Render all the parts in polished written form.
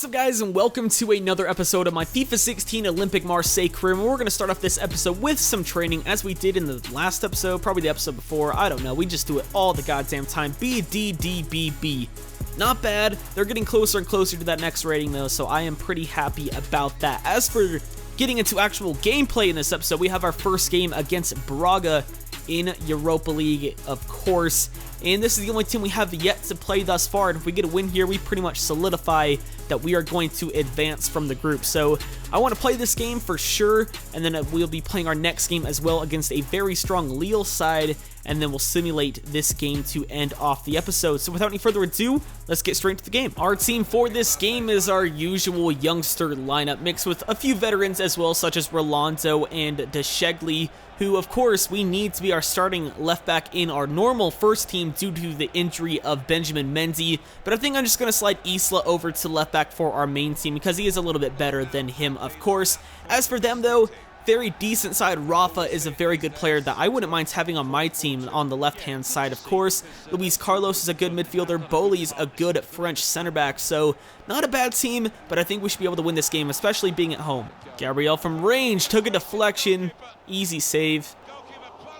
What's up guys, and welcome to another episode of my FIFA 16 Olympique Marseille career. And we're going to start off this episode with some training as we did in the last episode, probably the episode before, I don't know, we just do it all the goddamn time. BDDBB. Not bad. They're getting closer and closer to that next rating though, so I am pretty happy about that. As for getting into actual gameplay in this episode, we have our first game against Braga in Europa League, of course, and this is the only team we have yet to play thus far, and if we get a win here, we pretty much solidify that we are going to advance from the group. So I want to play this game for sure, and then we'll be playing our next game as well against a very strong Lille side, and then we'll simulate this game to end off the episode. So without any further ado, let's get straight into the game. Our team for this game is our usual youngster lineup, mixed with a few veterans as well, such as Rolando and TRayALLDay, who of course we need to be our starting left back in our normal first team due to the injury of Benjamin Mendy, but I think I'm just going to slide Isla over to left back for our main team because he is a little bit better than him, of course. As for them though, very decent side. Rafa is a very good player that I wouldn't mind having on my team on the left-hand side, of course. Luis Carlos is a good midfielder. Boli's a good French center back, so not a bad team, but I think we should be able to win this game, especially being at home. Gabriel from range took a deflection. Easy save.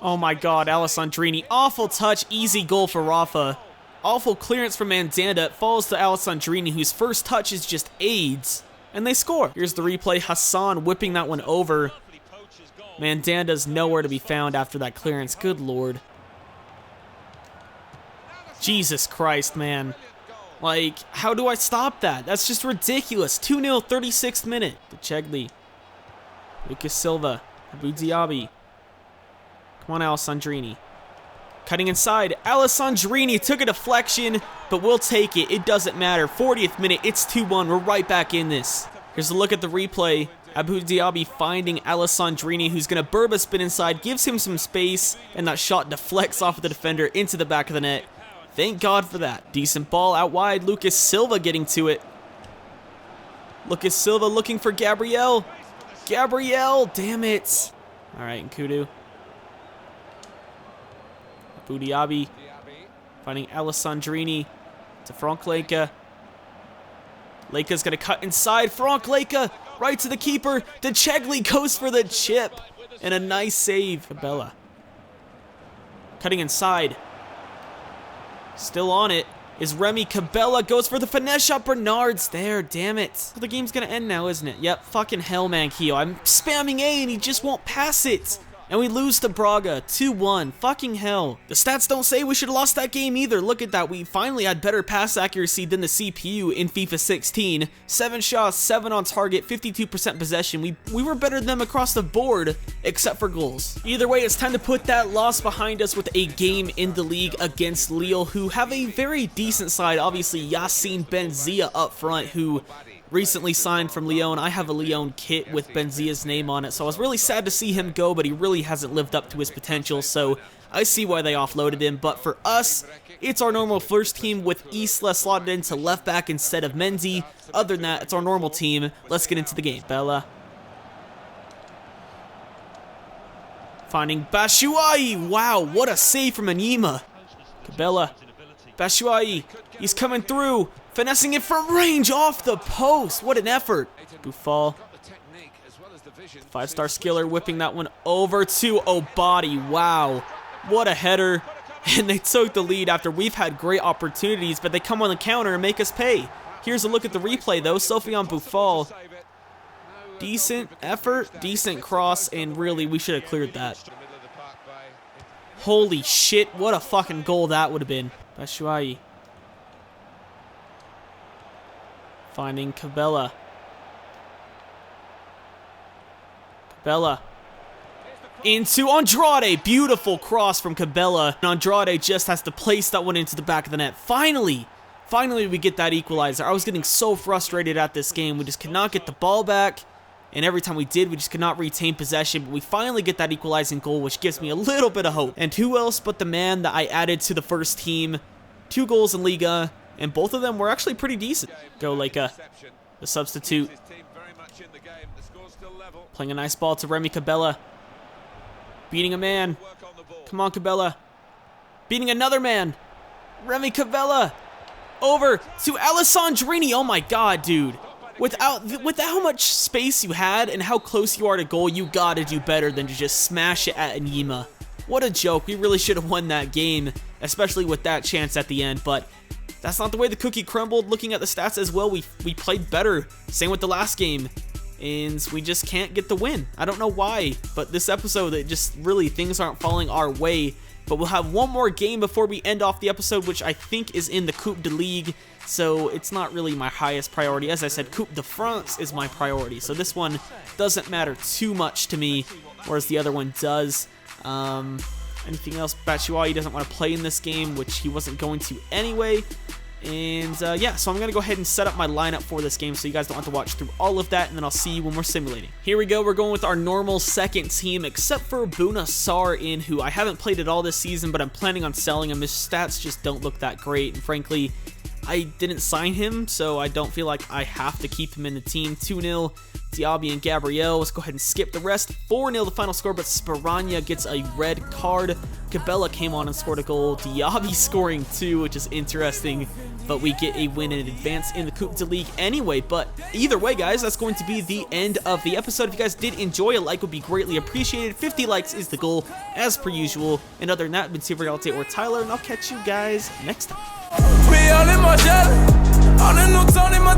Oh my god, Alessandrini. Awful touch, easy goal for Rafa. Awful clearance from Mandanda. It falls to Alessandrini, whose first touch is just AIDS, and they score. Here's the replay. Hassan whipping that one over. Mandanda's nowhere to be found after that clearance. Good lord. Jesus Christ, man. Like, how do I stop that? That's just ridiculous. 2-0, 36th minute. TRayALLDay. Lucas Silva. Abu Dhabi. Come on, Alessandrini. Cutting inside. Alessandrini took a deflection, but we'll take it. It doesn't matter. 40th minute. It's 2-1. We're right back in this. Here's a look at the replay. Abu Dhabi finding Alessandrini, who's going to Burba spin inside, gives him some space, and that shot deflects off of the defender into the back of the net. Thank God for that. Decent ball out wide. Lucas Silva getting to it. Lucas Silva looking for Gabriel. Gabriel, damn it. All right, Nkudu. Abu Dhabi finding Alessandrini to Frank Leka. Leka's going to cut inside. Frank Leka right to the keeper. TRayALLDay goes for the chip. And a nice save. Cabela. Cutting inside. Still on it is Remy. Cabela goes for the finesse shot. Bernard's there. Damn it. The game's going to end now, isn't it? Yep. Fucking hell, Manquillo. I'm spamming A and he just won't pass it. And we lose to Braga, 2-1. Fucking hell. The stats don't say we should have lost that game either. Look at that. We finally had better pass accuracy than the CPU in FIFA 16. 7 shots, 7 on target, 52% possession. We were better than them across the board, except for goals. Either way, it's time to put that loss behind us with a game in the league against Lille, who have a very decent side. Obviously, Yassine Benzia up front, who recently signed from Lyon. I have a Lyon kit with Benzia's name on it, so I was really sad to see him go, but he really hasn't lived up to his potential, so I see why they offloaded him. But for us, it's our normal first team with Isla slotted into left back instead of Mendy. Other than that, it's our normal team. Let's get into the game. Bella. Finding Batshuayi. Wow, what a save from Anyima. Cabela. Batshuayi. He's coming through. Finessing it from range off the post. What an effort. Buffal. 5-star skiller whipping that one over to Obadi. Wow. What a header. And they took the lead after we've had great opportunities, but they come on the counter and make us pay. Here's a look at the replay though. Sofiane Buffal. Decent effort, decent cross, and really we should have cleared that. Holy shit, what a fucking goal that would have been. Batshuayi. Finding Cabela. Cabela. Into Andrade. Beautiful cross from Cabela. Andrade just has to place that one into the back of the net. Finally we get that equalizer. I was getting so frustrated at this game. We just could not get the ball back. And every time we did, we just could not retain possession. But we finally get that equalizing goal, which gives me a little bit of hope. And who else but the man that I added to the first team? 2 goals in Liga. And both of them were actually pretty decent. Go Leka, the substitute. Playing a nice ball to Remy Cabela. Beating a man. Come on, Cabela. Beating another man. Remy Cabela. Over to Alessandrini. Oh my god, dude. with how much space you had and how close you are to goal, you gotta do better than to just smash it at Nyima. What a joke. We really should have won that game, especially with that chance at the end, but that's not the way the cookie crumbled. Looking at the stats as well, we played better. Same with the last game, and we just can't get the win. I don't know why, but this episode, it just really, things aren't falling our way. But we'll have one more game before we end off the episode, which I think is in the Coupe de Ligue, so it's not really my highest priority. As I said, Coupe de France is my priority, so this one doesn't matter too much to me, whereas the other one does. Anything else? Batshuayi doesn't want to play in this game, which he wasn't going to anyway. And yeah, so I'm going to go ahead and set up my lineup for this game so you guys don't have to watch through all of that, and then I'll see you when we're simulating. Here we go. We're going with our normal second team, except for Bouna Sarr in, who I haven't played at all this season, but I'm planning on selling him. His stats just don't look that great, and frankly, I didn't sign him, so I don't feel like I have to keep him in the team. 2-0, Diaby and Gabriel. Let's go ahead and skip the rest. 4-0 the final score, but Sperania gets a red card. Cabela came on and scored a goal. Diaby scoring 2, which is interesting, but we get a win and advance in the Coupe de Ligue anyway. But either way, guys, that's going to be the end of the episode. If you guys did enjoy, a like would be greatly appreciated. 50 likes is the goal, as per usual. And other than that, I've been TRayALLDay or Tyler, and I'll catch you guys next time. We all in my shell, all in no Tony, my